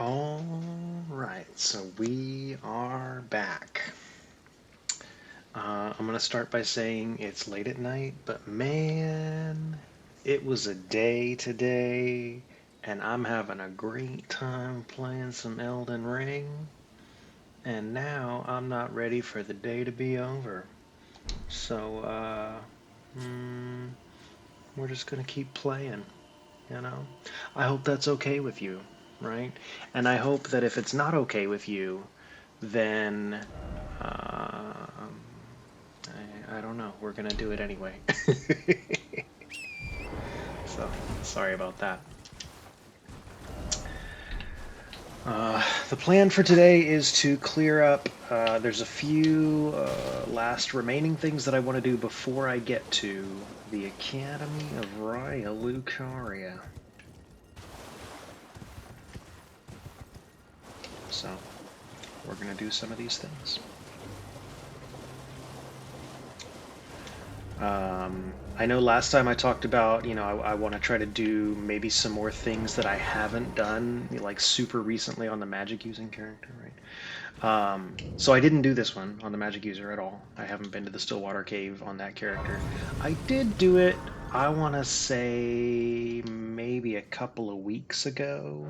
All right, so we are back. I'm going to start by saying it's late at night, but man, it was a day today, and I'm having a great time playing some Elden Ring, and now I'm not ready for the day to be over. So, hmm, we're just going to keep playing, you know? I hope that's okay with you, right? And I hope that if it's not okay with you, then I don't know. We're gonna do it anyway. So sorry about that. The plan for today is to clear up. There's a few last remaining things that I want to do before I get to the Academy of Raya Lucaria. So we're gonna do some of these things. I know last time I talked about, I want to try to do maybe some more things that I haven't done, like super recently on the magic using character, right? So I didn't do this one on the magic user at all. I haven't been to the Stillwater cave on that character. I did do it, I want to say maybe a couple of weeks ago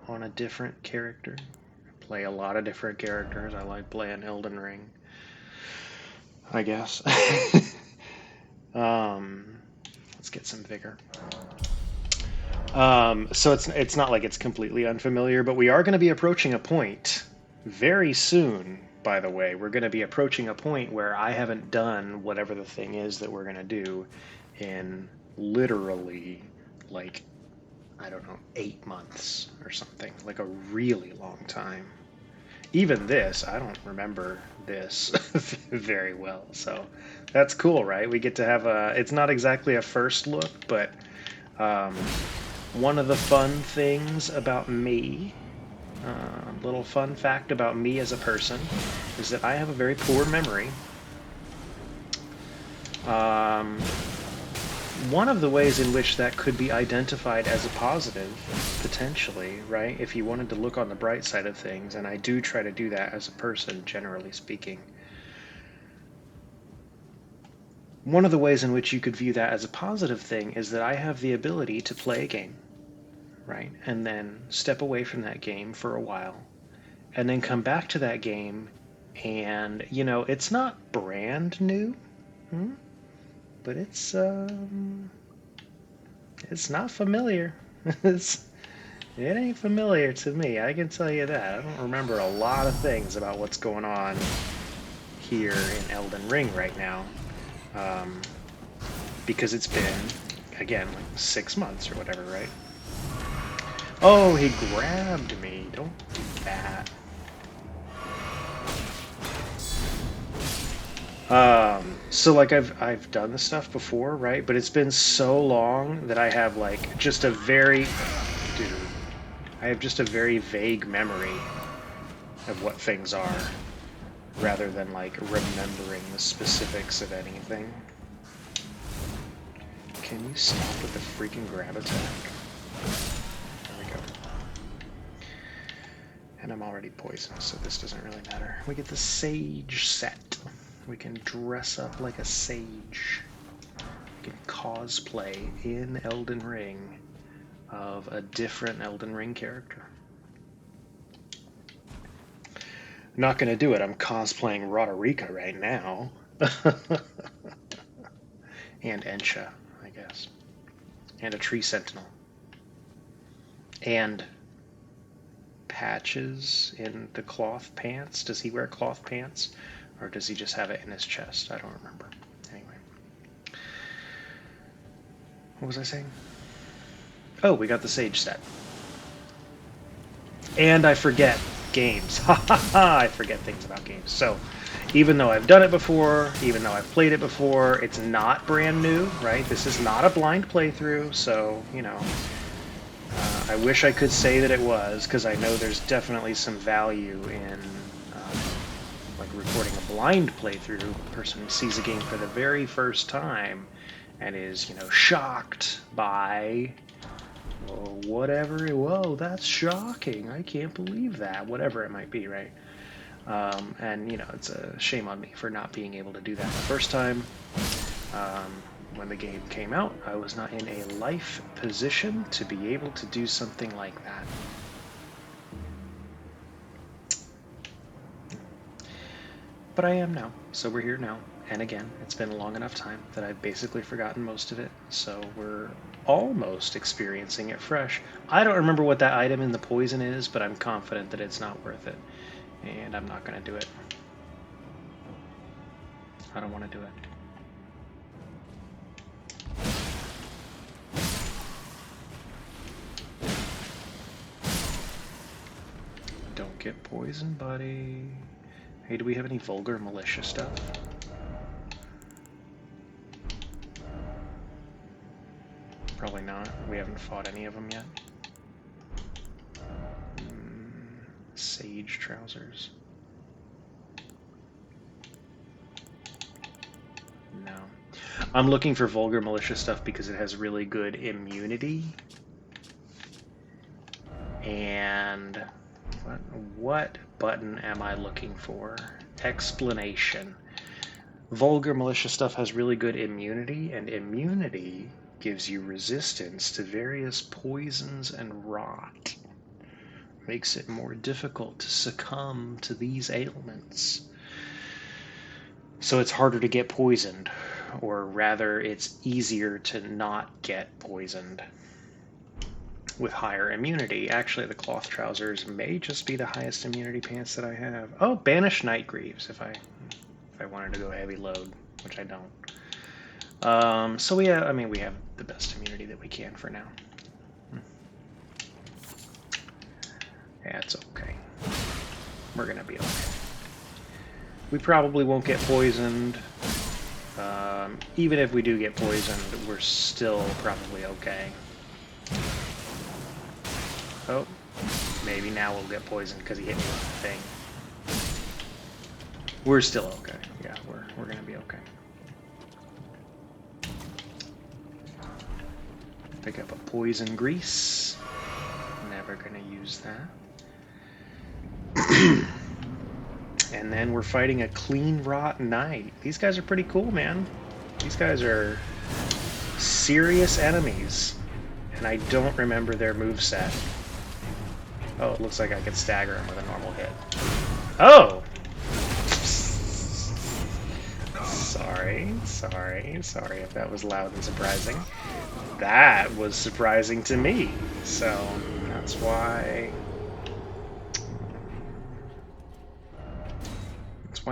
on a different character. I play a lot of different characters. I like playing Elden Ring, I guess. Um, let's get some vigor. So it's not like it's completely unfamiliar, but we are going to be approaching a point very soon. By the way, we're going to be approaching a point where I haven't done whatever the thing is that we're going to do in literally like I don't know 8 months or something, like a really long time. Even this, I don't remember this very well, so that's cool, right? We get to have a. It's not exactly a first look, but um, one of the fun things about me, little fun fact about me as a person, is that I have a very poor memory. Um, one of the ways in which that could be identified as a positive, potentially, right? If you wanted to look on the bright side of things, and I do try to do that as a person, generally speaking. One of the ways in which you could view that as a positive thing is that I have the ability to play a game, right? And then step away from that game for a while, and then come back to that game, and, it's not brand new, but it's not familiar. It ain't familiar to me, I can tell you that. I don't remember a lot of things about what's going on here in Elden Ring right now. Because it's been, again, like 6 months or whatever, right? Oh, he grabbed me. Don't do that. So like I've done this stuff before, right? But it's been so long that I have like just a very, dude, I have just a very vague memory of what things are, rather than like remembering the specifics of anything. Can you stop with the freaking grab attack? There we go. And I'm already poisoned, so this doesn't really matter. We get the sage set. We can dress up like a sage. We can cosplay in Elden Ring of a different Elden Ring character. I'm not going to do it. I'm cosplaying Roderica right now. And Ensha, I guess. And a tree sentinel. And Patches in the cloth pants. Does he wear cloth pants? Or does he just have it in his chest? I don't remember. Anyway. What was I saying? Oh, we got the Sage set. And I forget games. Ha ha ha! I forget things about games. So, even though I've done it before, even though I've played it before, it's not brand new, right? This is not a blind playthrough, so, I wish I could say that it was, because I know there's definitely some value in like recording a blind playthrough. A person sees a game for the very first time and is, shocked by Or whatever. Whoa, that's shocking. I can't believe that. Whatever it might be, right? And, you know, it's a shame on me for not being able to do that the first time. When the game came out, I was not in a life position to be able to do something like that. But I am now, so we're here now. And again, it's been a long enough time that I've basically forgotten most of it, so we're almost experiencing it fresh. I don't remember what that item in the poison is, but I'm confident that it's not worth it. And I'm not going to do it. I don't want to do it. Don't get poisoned, buddy. Hey, do we have any vulgar militia stuff? Probably not. We haven't fought any of them yet. Sage trousers. No. I'm looking for vulgar militia stuff because it has really good immunity. And what button am I looking for? Explanation. Vulgar militia stuff has really good immunity, and immunity gives you resistance to various poisons and rot. Makes it more difficult to succumb to these ailments. So it's harder to get poisoned, or rather, it's easier to not get poisoned with higher immunity. Actually, the cloth trousers may just be the highest immunity pants that I have. Oh, banish night greaves if I wanted to go heavy load, which I don't. So we have, we have the best immunity that we can for now. Yeah, it's okay. We're gonna be okay. We probably won't get poisoned. Even if we do get poisoned, we're still probably okay. Oh, maybe now we'll get poisoned because he hit me with the thing. We're still okay. Yeah, we're gonna be okay. Pick up a poison grease. Never gonna use that. And then we're fighting a clean rot knight. These guys are pretty cool, man. These guys are serious enemies. And I don't remember their moveset. Oh, it looks like I could stagger him with a normal hit. Oh! Sorry if that was loud and surprising. That was surprising to me. So, that's why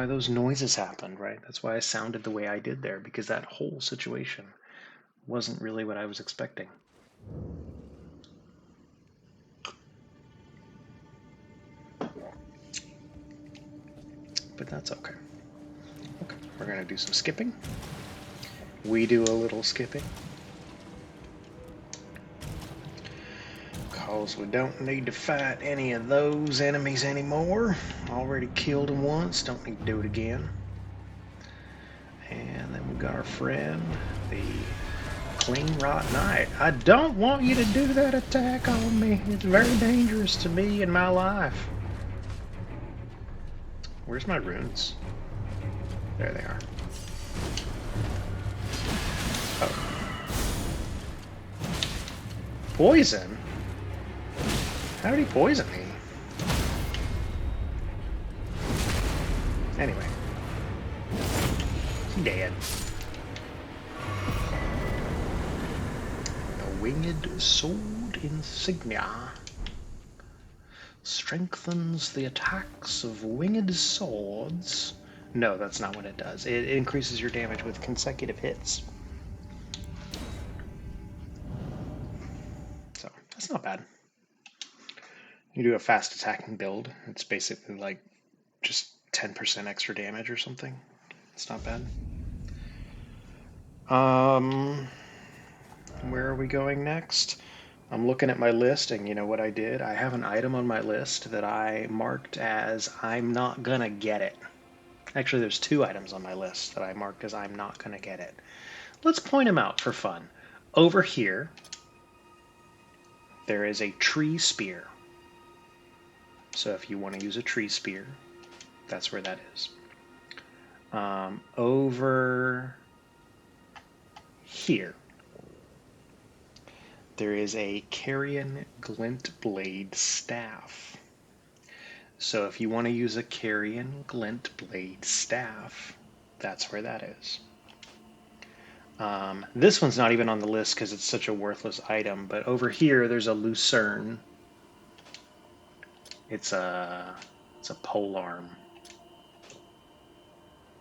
those noises happened, right? That's why I sounded the way I did there, because that whole situation wasn't really what I was expecting. But that's okay. Okay, we're gonna do some skipping. We do a little skipping. Because we don't need to fight any of those enemies anymore. Already killed them once, don't need to do it again. And then we've got our friend, the Clean Rot Knight. I don't want you to do that attack on me. It's very dangerous to me in my life. Where's my runes? There they are. Oh. Poison? How did he poison me? Anyway. He dead. The Winged Sword Insignia strengthens the attacks of winged swords. No, that's not what it does. It increases your damage with consecutive hits. So, that's not bad. You do a fast attacking build. It's basically like just 10% extra damage or something. It's not bad. Where are we going next? I'm looking at my list, and you know what I did? I have an item on my list that I marked as I'm not gonna get it. Actually, there's 2 items on my list that I marked as I'm not gonna get it. Let's point them out for fun. Over here, there is a tree spear. So if you want to use a tree spear, that's where that is. Over here, there is a Carrion Glint Blade Staff. So if you want to use a Carrion Glint Blade Staff, that's where that is. This one's not even on the list because it's such a worthless item, but over here there's a Lucerne. It's a polearm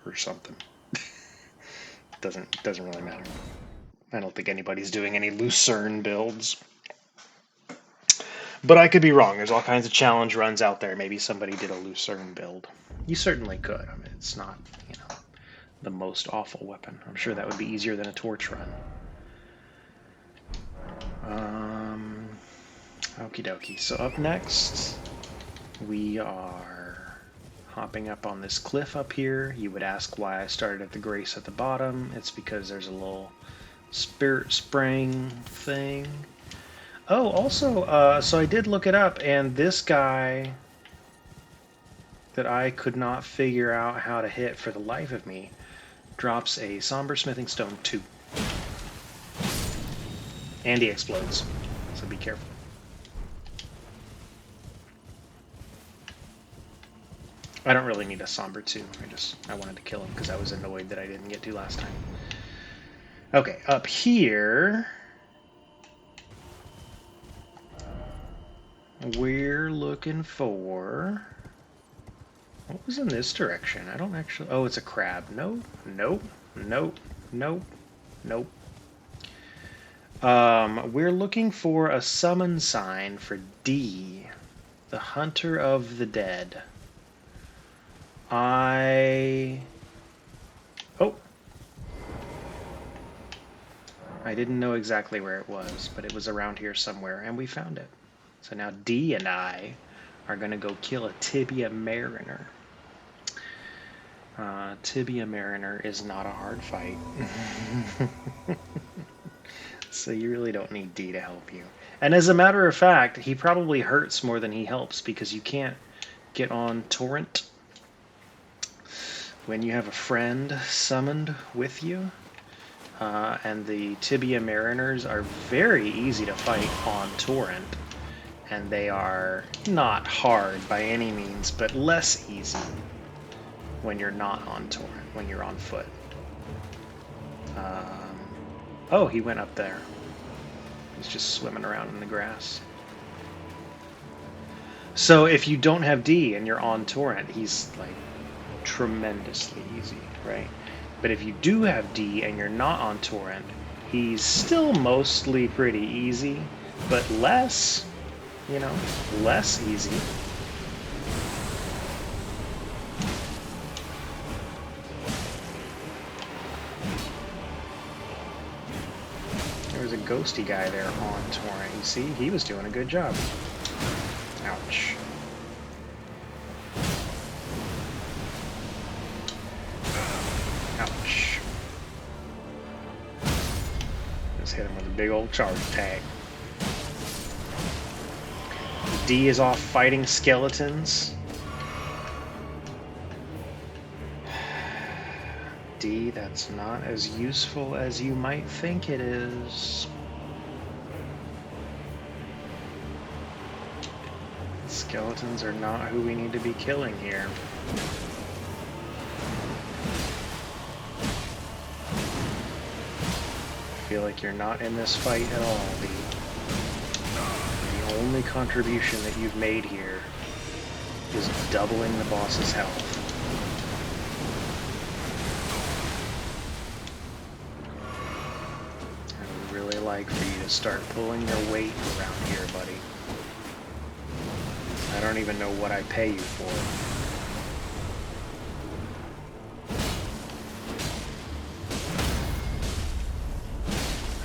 or something. Doesn't really matter. I don't think anybody's doing any Lucerne builds. But I could be wrong. There's all kinds of challenge runs out there. Maybe somebody did a Lucerne build. You certainly could. I mean, it's not, the most awful weapon. I'm sure that would be easier than a torch run. Okie dokie. So up next, we are hopping up on this cliff up here. You would ask why I started at the Grace at the bottom. It's because there's a little spirit spring thing. Oh, also, so I did look it up, and this guy that I could not figure out how to hit for the life of me drops a Somber Smithing Stone 2. And he explodes, so be careful. I don't really need a Somber 2, I wanted to kill him because I was annoyed that I didn't get to last time. Okay, up here we're looking for... What was in this direction? I don't actually... Oh, it's a crab. No, nope, nope, nope, nope. We're looking for a summon sign for D, the Hunter of the Dead. I didn't know exactly where it was, but it was around here somewhere, and we found it. So now D and I are going to go kill a Tibia Mariner. Tibia Mariner is not a hard fight. So you really don't need D to help you. And as a matter of fact, he probably hurts more than he helps because you can't get on Torrent when you have a friend summoned with you. And the Tibia Mariners are very easy to fight on Torrent. And they are not hard by any means, but less easy when you're not on Torrent, when you're on foot. Oh, he went up there. He's just swimming around in the grass. So if you don't have D and you're on Torrent, he's like tremendously easy, right? But if you do have D and you're not on Torrent, he's still mostly pretty easy, but less, less easy. There was a ghosty guy there on Torrent. You see, he was doing a good job. Ouch. Ouch. Just hit him with a big old charge tag. D is off fighting skeletons. D, that's not as useful as you might think it is. Skeletons are not who we need to be killing here. I feel like you're not in this fight at all, D. The only contribution that you've made here is doubling the boss's health. I would really like for you to start pulling your weight around here, buddy. I don't even know what I pay you for.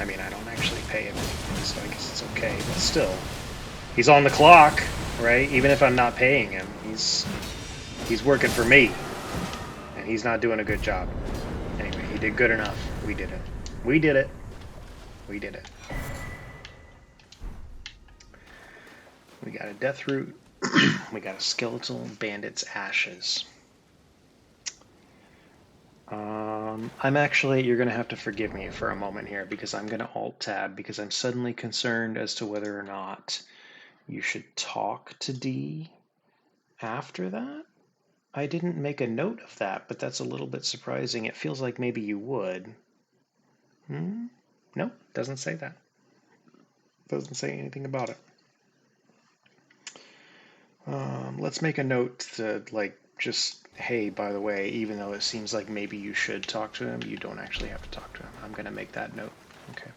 I mean, I don't actually pay him anything, so I guess it's okay, but still. He's on the clock, right? Even if I'm not paying him, he's working for me. And he's not doing a good job. Anyway, he did good enough. We did it. We did it. We did it. We got a death root. We got a skeletal bandit's ashes. I'm actually, you're going to have to forgive me for a moment here because I'm going to alt-tab because I'm suddenly concerned as to whether or not you should talk to D after that. I didn't make a note of that, but that's a little bit surprising. It feels like maybe you would. No, doesn't say that. Doesn't say anything about it. Let's make a note to, like, just, hey, by the way, even though it seems like maybe you should talk to him, you don't actually have to talk to him. I'm going to make that note. Okay.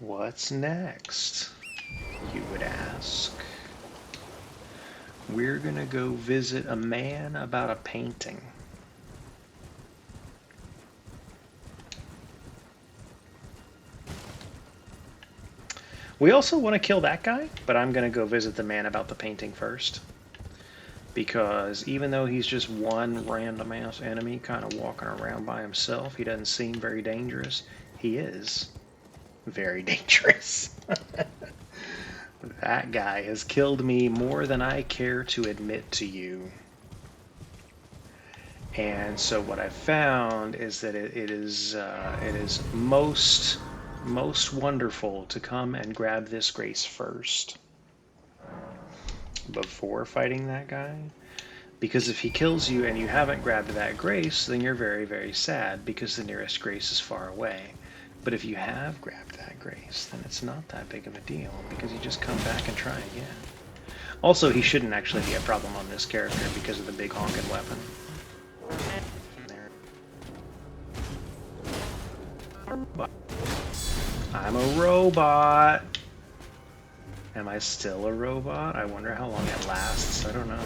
What's next? You would ask. We're going to go visit a man about a painting. We also want to kill that guy, but I'm going to go visit the man about the painting first. Because even though he's just one random ass enemy kind of walking around by himself, he doesn't seem very dangerous. He is very dangerous. That guy has killed me more than I care to admit to you. And so what I've found is that it is most wonderful to come and grab this grace first before fighting that guy. Because if he kills you and you haven't grabbed that grace, then you're very, very sad because the nearest grace is far away. But if you have grabbed that grace, then it's not that big of a deal because you just come back and try again. Also, he shouldn't actually be a problem on this character because of the big honking weapon. I'm a robot. Am I still a robot? I wonder how long it lasts. I don't know.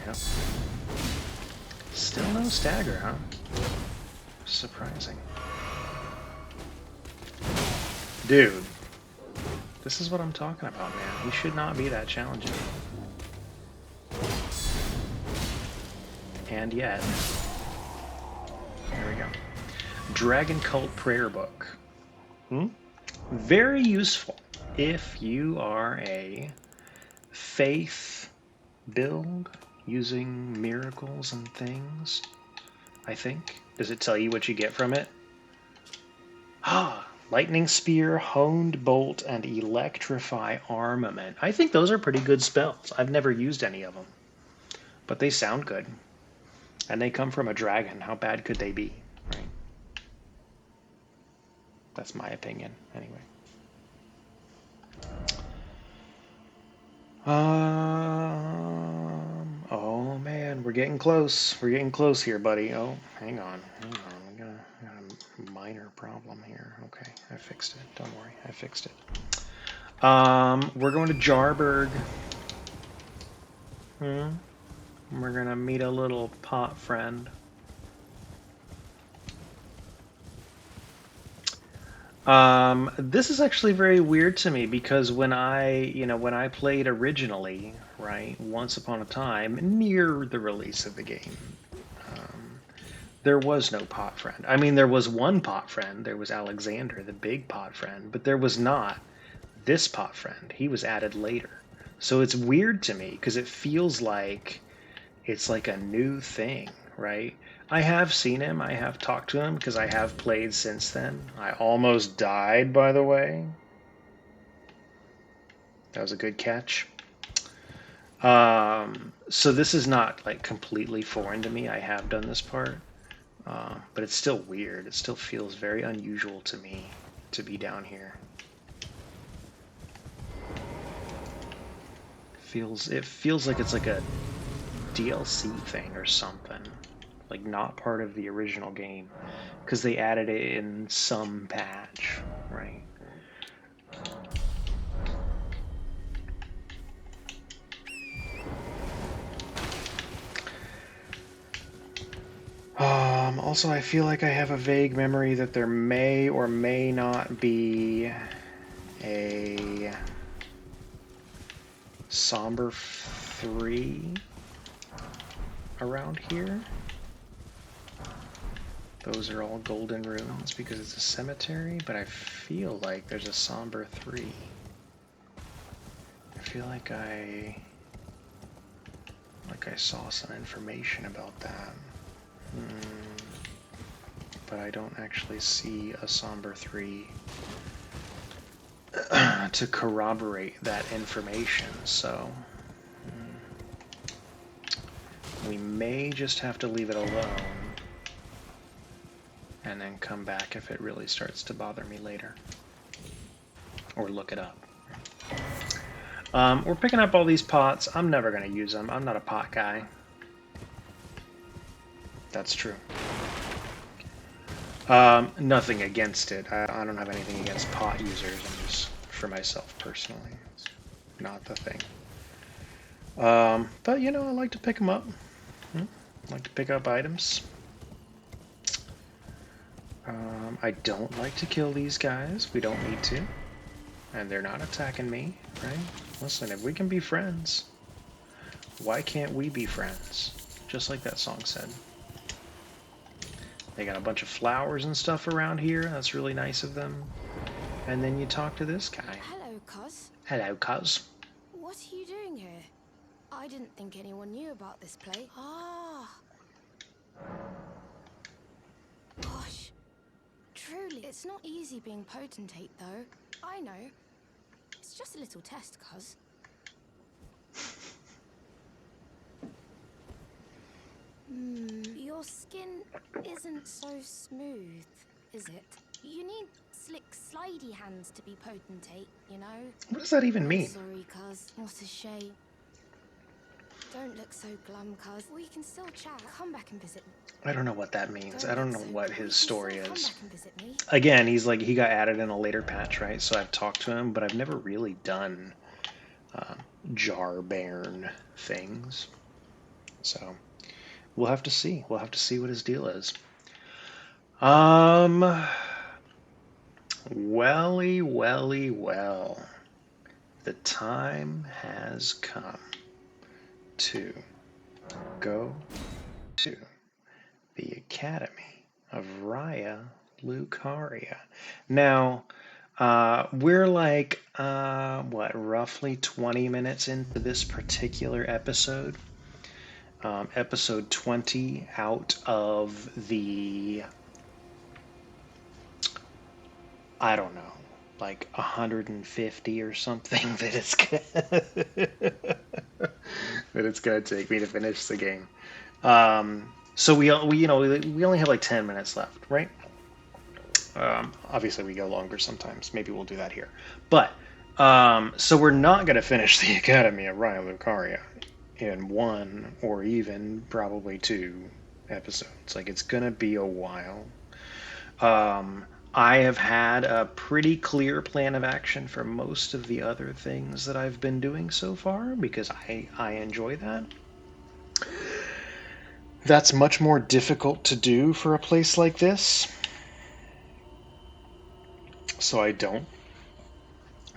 Yep. Still no stagger, huh? Surprising. Dude. This is what I'm talking about, man. He should not be that challenging. And yet... There we go. Dragon Cult Prayer Book. Very useful if you are a faith build using miracles and things, I think. Does it tell you what you get from it? Lightning Spear, Honed Bolt, and Electrify Armament. I think those are pretty good spells. I've never used any of them. But they sound good. And they come from a dragon. How bad could they be? Right? That's my opinion, anyway. Oh man, we're getting close. We're getting close here, buddy. Oh, hang on. We got a minor problem here. Okay, I fixed it. Don't worry, I fixed it. We're going to Jarberg. We're gonna meet a little pot friend. This is actually very weird to me because when I played originally, right, once upon a time, near the release of the game, there was no pot friend. I mean, there was one pot friend. There was Alexander, the big pot friend, but there was not this pot friend. He was added later. So it's weird to me because it feels like it's like a new thing, right? I have seen him. I have talked to him because I have played since then. I almost died, by the way. That was a good catch. So this is not like completely foreign to me. I have done this part, but it's still weird. It still feels very unusual to me to be down here. It feels like it's like a DLC thing or something, like not part of the original game, because they added it in some patch, right? Also, I feel like I have a vague memory that there may or may not be a Somber 3 around here. Those are all golden runes because it's a cemetery, but I feel like there's a somber 3. I feel like I saw some information about that. But I don't actually see a somber 3 to corroborate that information, so we may just have to leave it alone and then come back if it really starts to bother me later. Or look it up. We're picking up all these pots. I'm never going to use them. I'm not a pot guy. That's true. Nothing against it. I don't have anything against pot users. I'm just, for myself personally, it's not the thing. But, you know, I like to pick them up. I like to pick up items. I don't like to kill these guys. We don't need to. And they're not attacking me, right? Listen, if we can be friends, why can't we be friends? Just like that song said. They got a bunch of flowers and stuff around here. That's really nice of them. And then you talk to this guy. Hello, Cuz. Hello, Cuz. What are you doing here? I didn't think anyone knew about this place. Ah. Gosh. Truly, it's not easy being potentate, though. I know. It's just a little test, Cuz. Your skin isn't so smooth, is it? You need slick, slidey hands to be potentate, you know? What does that even mean? Sorry, Cuz. What a shame. Don't look so glum, Cuz. We can still chat. Come back and visit me. I don't know what that means. I don't know what his story is. Come back and visit me. Again, he's like, he got added in a later patch, right? So I've talked to him, but I've never really done jar Bairn things. So we'll have to see. We'll have to see what his deal is. Welly, welly, well. The time has come to go to the Academy of Raya Lucaria. Now, we're like, what, roughly 20 minutes into this particular episode. Episode 20 out of the, I don't know, like 150 or something that it's gonna take me to finish the game. So we only have like 10 minutes left, right? Obviously we go longer sometimes. Maybe we'll do that here. But so we're not gonna finish the Academy of Raya Lucaria in 1 or even probably 2 episodes. Like, it's gonna be a while. I have had a pretty clear plan of action for most of the other things that I've been doing so far because I enjoy that. That's much more difficult to do for a place like this. So I don't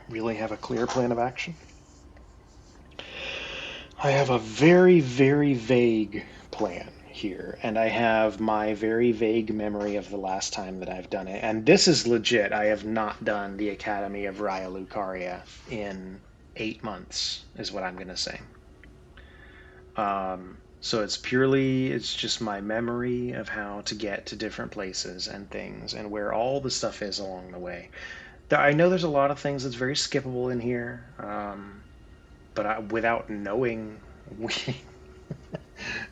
really have a clear plan of action. I have a very, very vague plan here, and I have my very vague memory of the last time that I've done it. And this is legit. I have not done the Academy of Raya Lucaria in 8 months, is what I'm going to say. So it's just my memory of how to get to different places and things and where all the stuff is along the way. I know there's a lot of things that's very skippable in here, but without knowing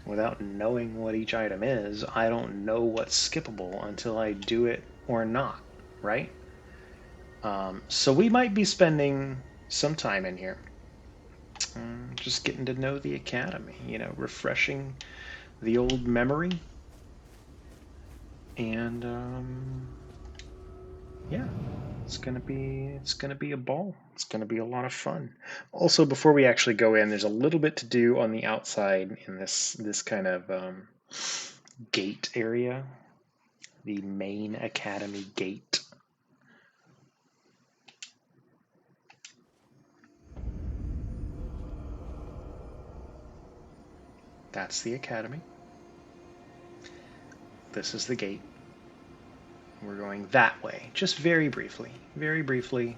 without knowing what each item is, I don't know what's skippable until I do it or not, right? So we might be spending some time in here. Just getting to know the Academy, refreshing the old memory. And yeah, it's gonna be a ball. It's gonna be a lot of fun. Also, before we actually go in, there's a little bit to do on the outside in this kind of gate area, the main Academy gate. That's the Academy. This is the gate. We're going that way, just very briefly. Very briefly.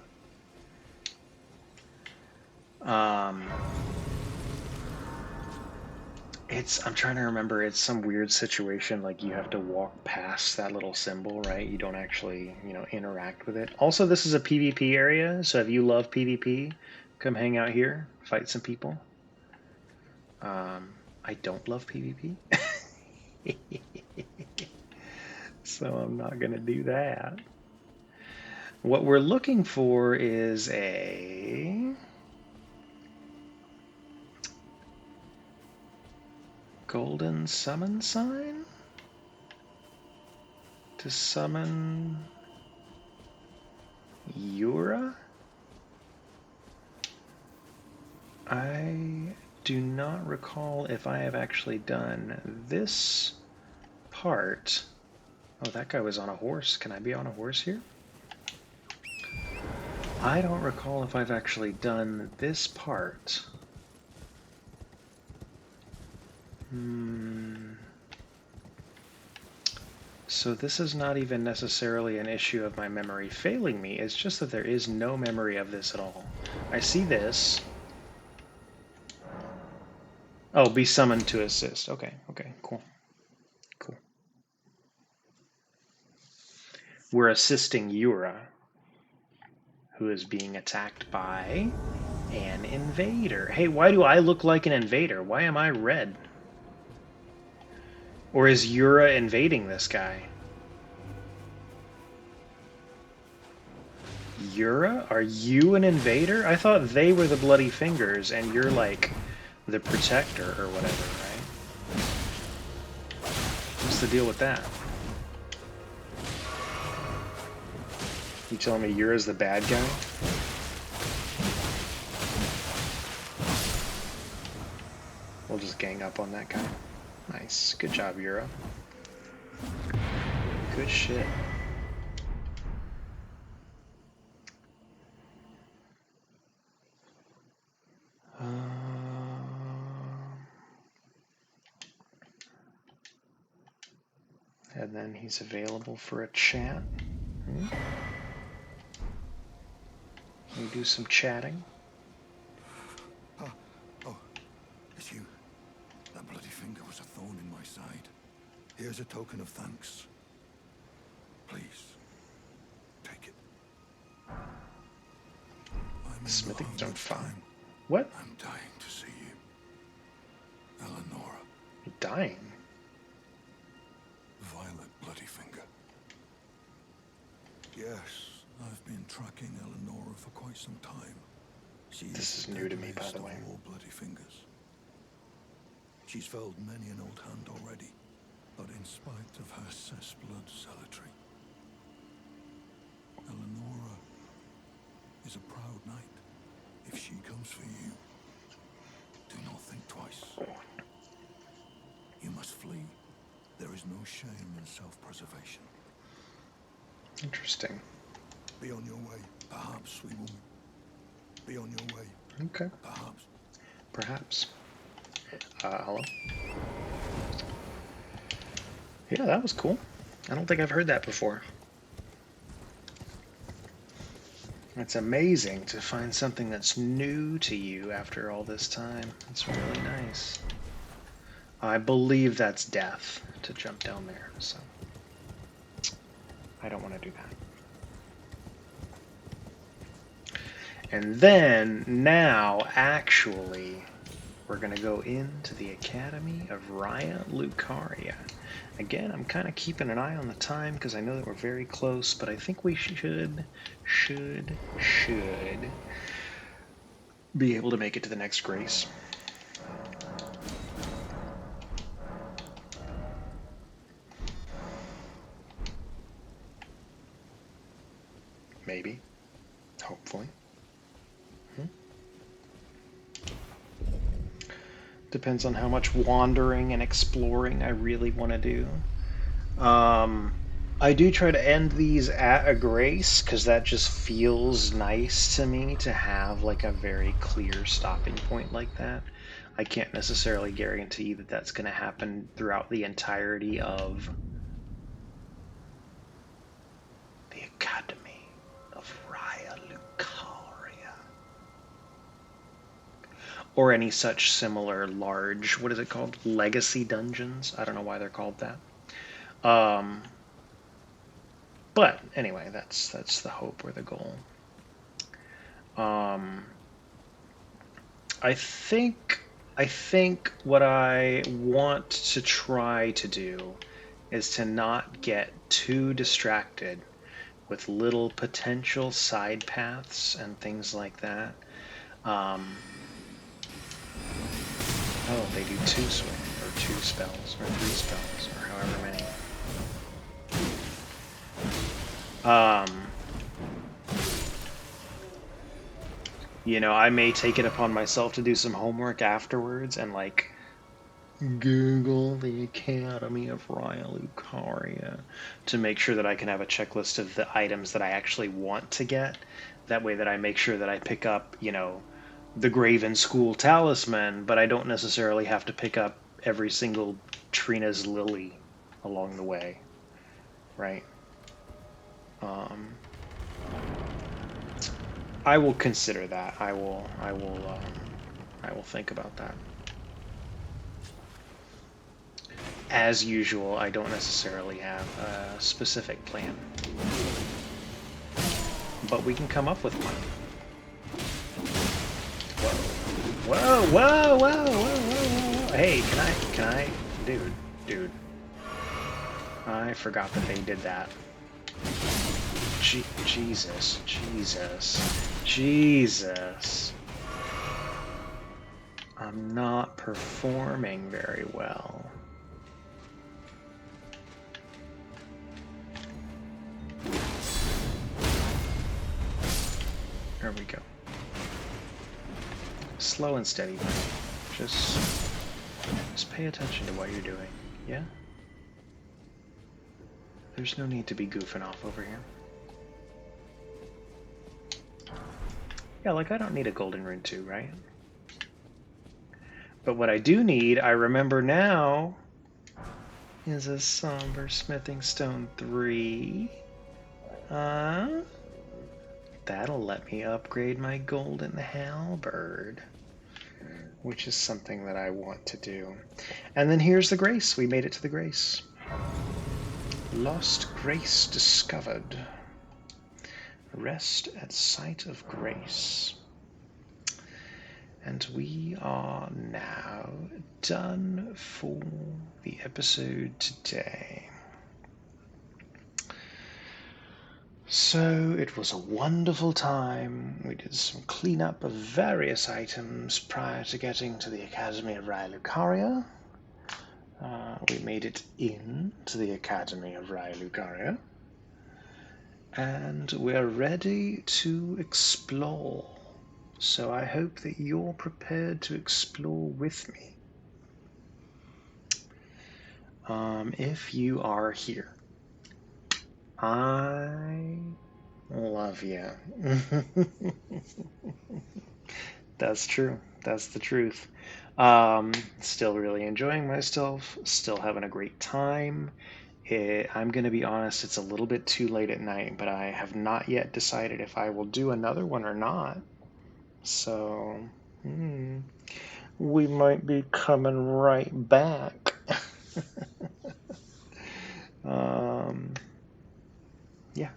I'm trying to remember, it's some weird situation, like you have to walk past that little symbol, right? You don't actually, interact with it. Also, this is a PvP area, so if you love PvP, come hang out here, fight some people. I don't love PvP. So I'm not going to do that. What we're looking for is a golden summon sign to summon Yura. I do not recall if I have actually done this part. Oh, that guy was on a horse. Can I be on a horse here? I don't recall if I've actually done this part. So this is not even necessarily an issue of my memory failing me. It's just that there is no memory of this at all. I see this. Oh, be summoned to assist. Okay, cool. Cool. We're assisting Yura, who is being attacked by an invader. Hey, why do I look like an invader? Why am I red? Or is Yura invading this guy? Yura? Are you an invader? I thought they were the bloody fingers and you're like the protector or whatever, right? What's the deal with that? You telling me Yura's the bad guy? We'll just gang up on that guy. Nice. Good job, Yura. Good shit. And then he's available for a chat. We do some chatting. Oh, it's you. That bloody finger was a thorn in my side. Here's a token of thanks. Please, take it. Smithing stone fine. What? I'm dying to see you. Eleonora. Dying? Violet bloody finger. Yes, I've been tracking Eleonora for quite some time. This is new to me, by the way. All bloody fingers. She's felled many an old hand already, but in spite of her cessblood zealotry, Eleonora is a proud knight. If she comes for you, do not think twice. You must flee. There is no shame in self-preservation. Interesting. Be on your way. Perhaps, sweet woman. Be on your way. Okay. Perhaps. Perhaps. Hello? Yeah, that was cool. I don't think I've heard that before. It's amazing to find something that's new to you after all this time. It's really nice. I believe that's death to jump down there, so I don't want to do that. And then, now, actually, we're going to go into the Academy of Raya Lucaria. Again, I'm kind of keeping an eye on the time because I know that we're very close, but I think we should be able to make it to the next grace. Maybe. Hopefully. Depends on how much wandering and exploring I really want to do. I do try to end these at a grace because that just feels nice to me to have like a very clear stopping point like that. I can't necessarily guarantee that that's going to happen throughout the entirety of of Raya Lucaria. Or any such similar large, what is it called? Legacy dungeons? I don't know why they're called that. But anyway, that's the hope or the goal. I think what I want to try to do is to not get too distracted with little potential side paths and things like that. Oh, they do 2 swing, or 2 spells, or 3 spells, or however many. You know, I may take it upon myself to do some homework afterwards and, like, Google the Academy of Raya Lucaria to make sure that I can have a checklist of the items that I actually want to get. That way that I make sure that I pick up, you know, the Graven School Talisman, but I don't necessarily have to pick up every single Trina's Lily along the way, right? I will consider that. I will think about that. As usual, I don't necessarily have a specific plan, but we can come up with one. Whoa, whoa, whoa, whoa, whoa, whoa! Hey, can I, dude. I forgot that they did that. Jesus. I'm not performing very well. There we go. Slow and steady. Just pay attention to what you're doing, yeah? There's no need to be goofing off over here. Yeah, like I don't need a golden rune 2, right? But what I do need, I remember now, is a somber smithing stone 3. That'll let me upgrade my golden halberd, which is something that I want to do. And then here's the grace. We made it to the grace. Lost grace discovered. Rest at sight of grace. And we are now done for the episode today. So it was a wonderful time. We did some cleanup of various items prior to getting to the Academy of Raya Lucaria. We made it into the Academy of Raya Lucaria. And we're ready to explore. So I hope that you're prepared to explore with me. If you are here, I love you. That's true. That's the truth. Still really enjoying myself. Still having a great time. I'm going to be honest, it's a little bit too late at night, but I have not yet decided if I will do another one or not. So, we might be coming right back. Yeah.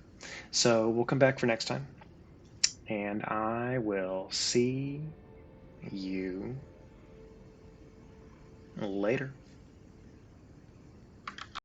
So we'll come back for next time. And I will see you later.